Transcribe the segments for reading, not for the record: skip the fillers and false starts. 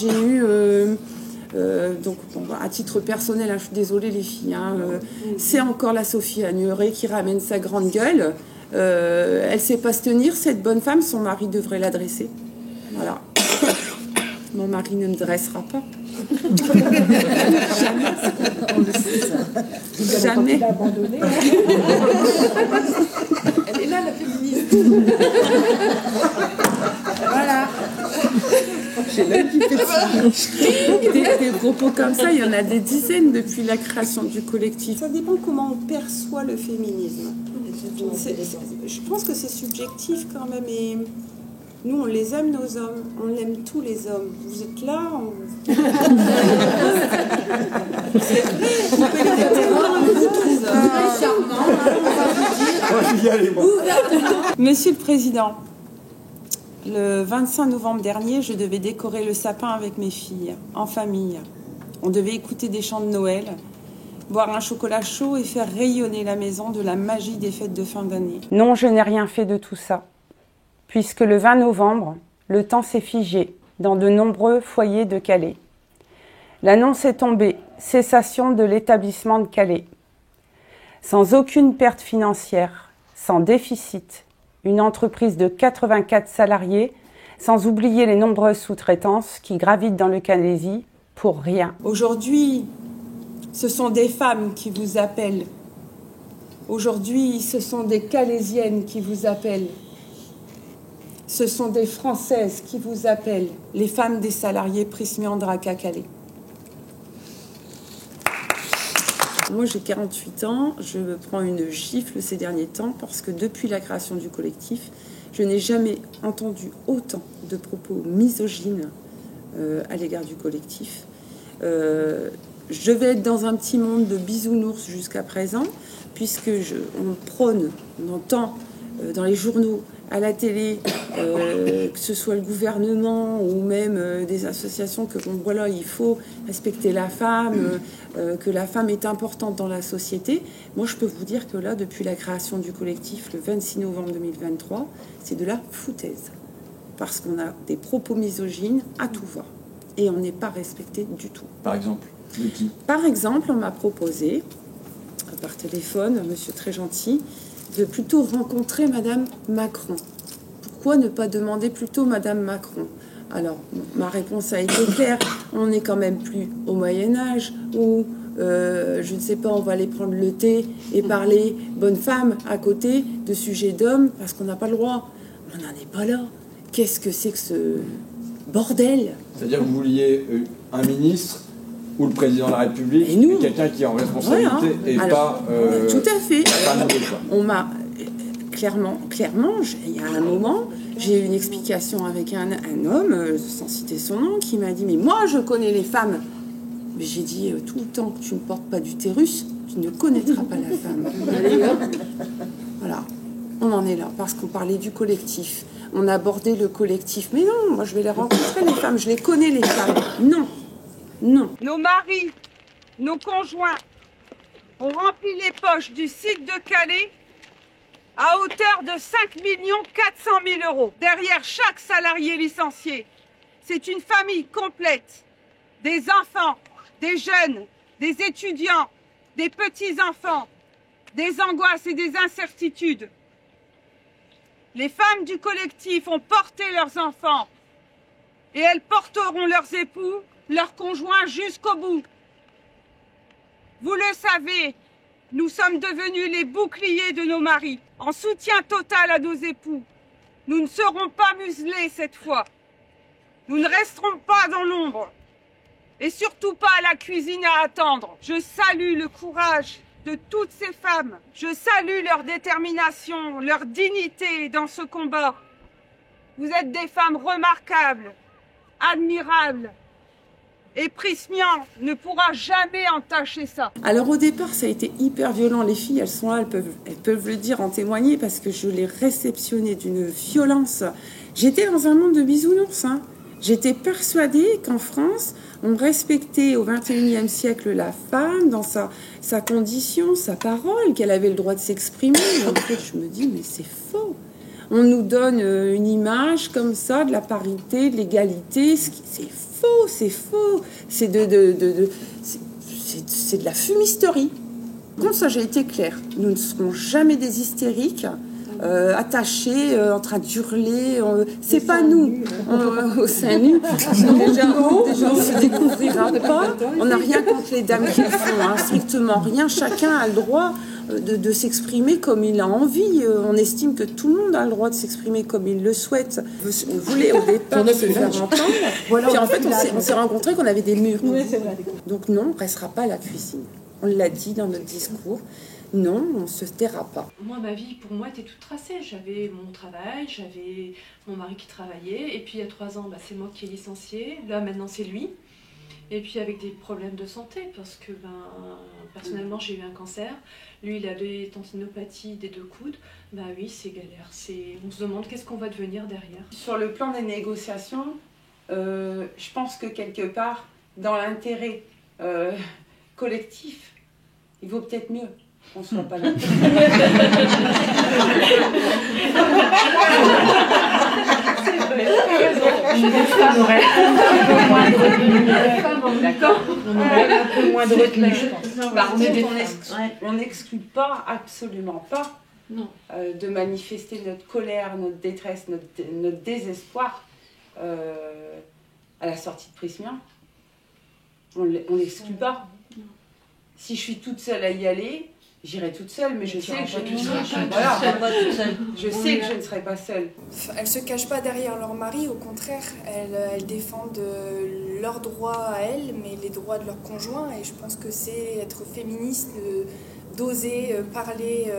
J'ai eu, donc bon, à titre personnel, hein, je suis désolée les filles, hein, c'est encore la Sophie Agneray qui ramène sa grande gueule. Elle ne sait pas se tenir, cette bonne femme, son mari devrait l'adresser. Voilà. Mon mari ne me dressera pas. Jamais. Jamais. Elle est là, la féministe. Voilà. Des propos comme ça, il y en a des dizaines depuis la création du collectif. Ça dépend comment on perçoit le féminisme. Je pense que c'est subjectif quand même. Et nous, on les aime, nos hommes. On aime tous les hommes. Vous êtes là. C'est vrai. On peut les très charmant. Monsieur le Président, le 25 novembre dernier, je devais décorer le sapin avec mes filles, en famille. On devait écouter des chants de Noël, boire un chocolat chaud et faire rayonner la maison de la magie des fêtes de fin d'année. Non, je n'ai rien fait de tout ça, puisque le 20 novembre, le temps s'est figé dans de nombreux foyers de Calais. L'annonce est tombée, cessation de l'établissement de Calais. Sans aucune perte financière, sans déficit, une entreprise de 84 salariés, sans oublier les nombreuses sous-traitances qui gravitent dans le Calaisis pour rien. Aujourd'hui, ce sont des femmes qui vous appellent. Aujourd'hui, ce sont des Calaisiennes qui vous appellent. Ce sont des Françaises qui vous appellent, les femmes des salariés Prismiandrac à Calais. Moi, j'ai 48 ans, je me prends une gifle ces derniers temps parce que depuis la création du collectif, je n'ai jamais entendu autant de propos misogynes à l'égard du collectif. Je vais être dans un petit monde de bisounours jusqu'à présent, puisque on prône, on entend dans les journaux, à la télé, que ce soit le gouvernement ou même des associations que bon, voilà, il faut respecter la femme, que la femme est importante dans la société. Moi, je peux vous dire que là, depuis la création du collectif, le 26 novembre 2023, c'est de la foutaise. Parce qu'on a des propos misogynes à tout va. Et on n'est pas respecté du tout. Par exemple, de qui ? Par exemple, on m'a proposé, par téléphone, un monsieur très gentil, de plutôt rencontrer Madame Macron. Pourquoi ne pas demander plutôt Madame Macron ? Alors, ma réponse a été claire. On n'est quand même plus au Moyen-Âge où, je ne sais pas, on va aller prendre le thé et parler bonne femme à côté de sujets d'hommes parce qu'on n'a pas le droit. On n'en est pas là. Qu'est-ce que c'est que ce bordel ? C'est-à-dire que vous vouliez un ministre ou le président de la République, et quelqu'un qui est en responsabilité, voilà. Et alors, pas... tout à fait. Pas nouveau, quoi. On m'a... Clairement, il y a un moment, j'ai eu une explication avec un homme, sans citer son nom, qui m'a dit « Mais moi, je connais les femmes !» Mais j'ai dit « Tout le temps que tu ne portes pas d'utérus, tu ne connaîtras pas la femme. » Voilà, on en est là, parce qu'on parlait du collectif. On a abordé le collectif. Mais non, moi, je vais les rencontrer, les femmes. Je les connais, les femmes. Non. Non. Nos maris, nos conjoints ont rempli les poches du site de Calais à hauteur de 5 400 000 €. Derrière chaque salarié licencié, c'est une famille complète. Des enfants, des jeunes, des étudiants, des petits-enfants, des angoisses et des incertitudes. Les femmes du collectif ont porté leurs enfants et elles porteront leurs époux, leurs conjoints jusqu'au bout. Vous le savez, nous sommes devenus les boucliers de nos maris, en soutien total à nos époux. Nous ne serons pas muselés cette fois. Nous ne resterons pas dans l'ombre. Et surtout pas à la cuisine à attendre. Je salue le courage de toutes ces femmes. Je salue leur détermination, leur dignité dans ce combat. Vous êtes des femmes remarquables, admirables. Et Prismian ne pourra jamais entacher ça. Alors au départ, ça a été hyper violent. Les filles, elles sont là, elles peuvent le dire, en témoigner, parce que je les réceptionnais d'une violence. J'étais dans un monde de bisounours. J'étais persuadée qu'en France, on respectait au XXIe siècle la femme dans sa condition, sa parole, qu'elle avait le droit de s'exprimer. Et en fait, je me dis, mais c'est faux. On nous donne une image comme ça de la parité, de l'égalité, c'est faux. faux, c'est faux. C'est c'est de la fumisterie. Donc ça, j'ai été claire. Nous ne serons jamais des hystériques, attachés, en train d'hurler. C'est pas nous. Au sein nu. Déjà, on se découvrira pas. On n'a rien contre les dames qui le font, hein, strictement rien. Chacun a le droit de s'exprimer comme il a envie. On estime que tout le monde a le droit de s'exprimer comme il le souhaite. On voulait au départ se faire entendre. Puis en fait, on s'est rencontrés qu'on avait des murs. Donc non, on ne restera pas à la cuisine. On l'a dit dans notre discours. Non, on ne se taira pas. Moi, ma vie, pour moi, était toute tracée. J'avais mon travail, j'avais mon mari qui travaillait. Et puis, il y a 3 ans, c'est moi qui ai licencié. Là, maintenant, c'est lui. Et puis, avec des problèmes de santé, parce que, personnellement, j'ai eu un cancer. Lui, il a des tendinopathies des 2 coudes. Oui, c'est galère. On se demande qu'est-ce qu'on va devenir derrière. Sur le plan des négociations, je pense que quelque part, dans l'intérêt collectif, il vaut peut-être mieux qu'on ne soit pas là. D'accord. On aurait un peu moins de retenue, je pense. Par contre, on n'exclut pas, absolument pas, de manifester notre colère, notre détresse, notre désespoir à la sortie de Prismien. On n'exclut pas. Si je suis toute seule à y aller, j'irai toute seule, mais je sais que je ne serai pas seule. Elles ne se cachent pas derrière leur mari, au contraire, elles défendent leurs droits à elles, mais les droits de leurs conjoints. Et je pense que c'est être féministe, d'oser parler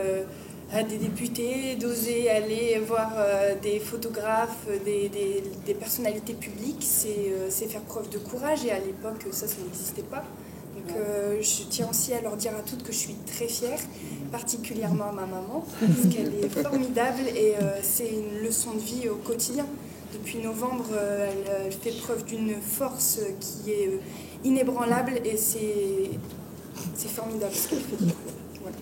à des députés, d'oser aller voir des photographes, des personnalités publiques, c'est faire preuve de courage. Et à l'époque, ça n'existait pas. Donc je tiens aussi à leur dire à toutes que je suis très fière, particulièrement à ma maman, parce qu'elle est formidable et c'est une leçon de vie au quotidien. Depuis novembre, elle fait preuve d'une force qui est inébranlable et c'est formidable ce qu'elle fait. Voilà.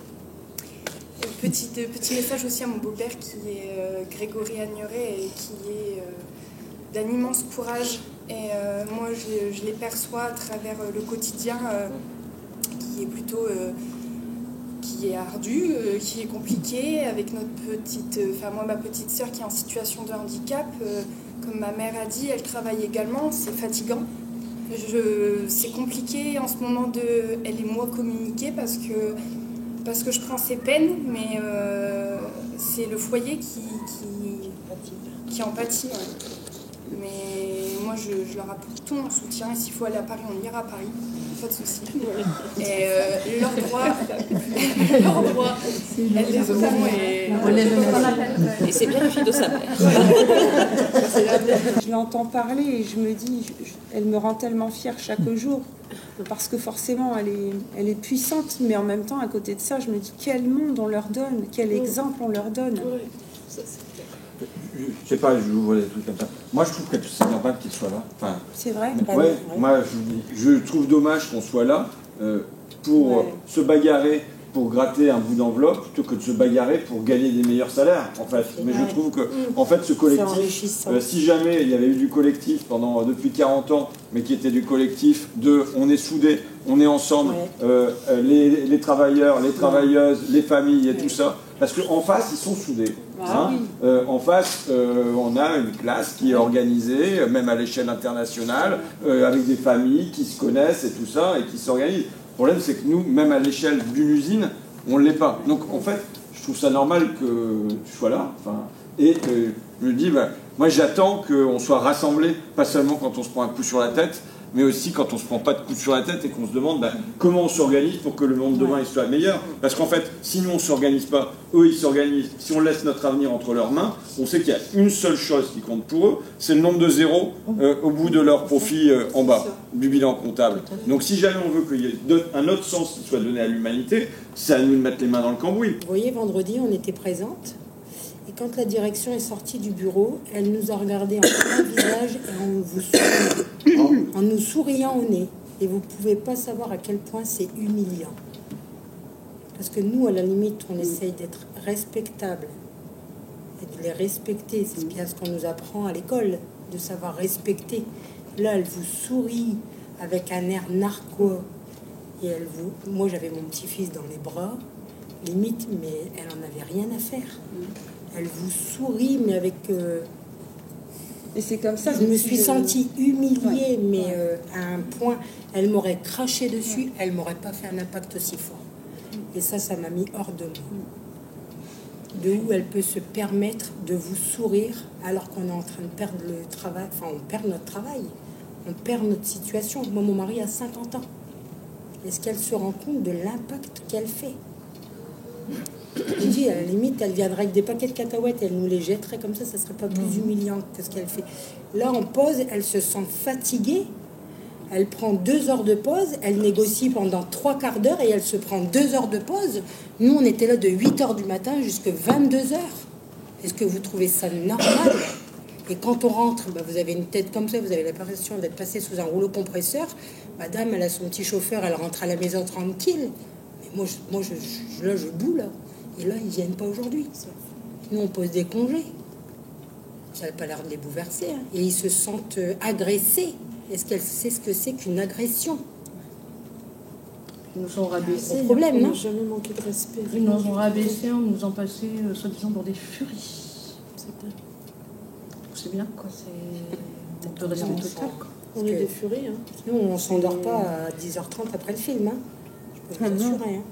Petit message aussi à mon beau-père qui est Grégory Agnoret et qui est d'un immense courage. Et moi, je les perçois à travers le quotidien qui est plutôt qui est ardu, qui est compliqué, avec notre petite, moi, ma petite sœur qui est en situation de handicap. Comme ma mère a dit, elle travaille également, c'est fatigant. C'est compliqué en ce moment elle et moi communiquer parce que je prends ses peines, mais c'est le foyer qui en pâtit. Ouais. Mais moi, je leur apporte tout mon soutien. Et s'il faut aller à Paris, on ira à Paris. Pas de souci. Et leurs droits, elles les auront. Et c'est bien la fille de sa mère. Je l'entends parler et je me dis, elle me rend tellement fière chaque jour. Parce que forcément, elle est puissante. Mais en même temps, à côté de ça, je me dis, quel monde on leur donne, quel exemple on leur donne. Je sais pas, je vous vois des trucs comme ça. Moi, je trouve que c'est normal qu'il soit là. Enfin, c'est vrai. Ouais, moi, je trouve dommage qu'on soit là pour se bagarrer, pour gratter un bout d'enveloppe, plutôt que de se bagarrer pour gagner des meilleurs salaires, en fait. Mais je trouve que, en fait, ce collectif, si jamais il y avait eu du collectif depuis 40 ans, mais qui était du collectif on est soudés, on est ensemble, les travailleurs, les travailleuses, les familles et tout ça, parce qu'en face, ils sont soudés. En face, on a une classe qui est organisée, même à l'échelle internationale, avec des familles qui se connaissent et tout ça, et qui s'organisent. Le problème, c'est que nous, même à l'échelle d'une usine, on ne l'est pas. Donc, en fait, je trouve ça normal que tu sois là. Et je me dis, moi, j'attends qu'on soit rassemblés, pas seulement quand on se prend un coup sur la tête, mais aussi quand on ne se prend pas de coup sur la tête et qu'on se demande comment on s'organise pour que le monde de demain il soit meilleur. Parce qu'en fait, si nous on ne s'organise pas, eux ils s'organisent, si on laisse notre avenir entre leurs mains, on sait qu'il y a une seule chose qui compte pour eux, c'est le nombre de zéros au bout de leur profit en bas du bilan comptable. Donc si jamais on veut qu'il y ait un autre sens qui soit donné à l'humanité, c'est à nous de mettre les mains dans le cambouis. Vous voyez, vendredi on était présentes. Et quand la direction est sortie du bureau, elle nous a regardé en plein visage et en nous souriant au nez. Et vous ne pouvez pas savoir à quel point c'est humiliant. Parce que nous, à la limite, on essaye d'être respectables et de les respecter. C'est bien ce qu'on nous apprend à l'école, de savoir respecter Là, elle vous sourit avec un air narquois. Et elle vous... Moi, j'avais mon petit-fils dans les bras, limite, mais elle en avait rien à faire. Elle vous sourit, mais avec... Et c'est comme ça. Je me suis sentie humiliée, mais à un point, elle m'aurait craché dessus, elle m'aurait pas fait un impact aussi fort. Et ça m'a mis hors de moi. De où elle peut se permettre de vous sourire alors qu'on est en train de perdre le travail, enfin on perd notre travail, on perd notre situation. Moi, mon mari a 50 ans. Est-ce qu'elle se rend compte de l'impact qu'elle fait? Je dis, à la limite, elle viendrait avec des paquets de cacahuètes, elle nous les jetterait comme ça serait pas plus humiliant que ce qu'elle fait. Là, en pause, elle se sent fatiguée, elle prend 2 heures de pause, elle négocie pendant 3/4 d'heure et elle se prend 2 heures de pause. Nous, on était là de 8 heures du matin jusqu'à 22 heures. Est-ce que vous trouvez ça normal? Et quand on rentre, vous avez une tête comme ça, vous avez l'impression d'être passé sous un rouleau compresseur. Madame, elle a son petit chauffeur, elle rentre à la maison tranquille. Mais moi, je boue, là. Et là, ils viennent pas aujourd'hui. Nous, on pose des congés. Ça n'a pas l'air de les bouleverser. Hein. Et ils se sentent agressés. Est-ce qu'elle sait ce que c'est qu'une agression? Ils nous ont rabaissés. Problème, on non? n'a jamais manqué de respect. Ils nous ont rabaissés, on nous ont passé, soi-disant, pour des furies. C'est bien, quoi. C'est de respect total, quoi. On est des furies. Hein. Nous, on s'endort pas à 10h30 après le film. Hein. Je peux vous assurer. Hein.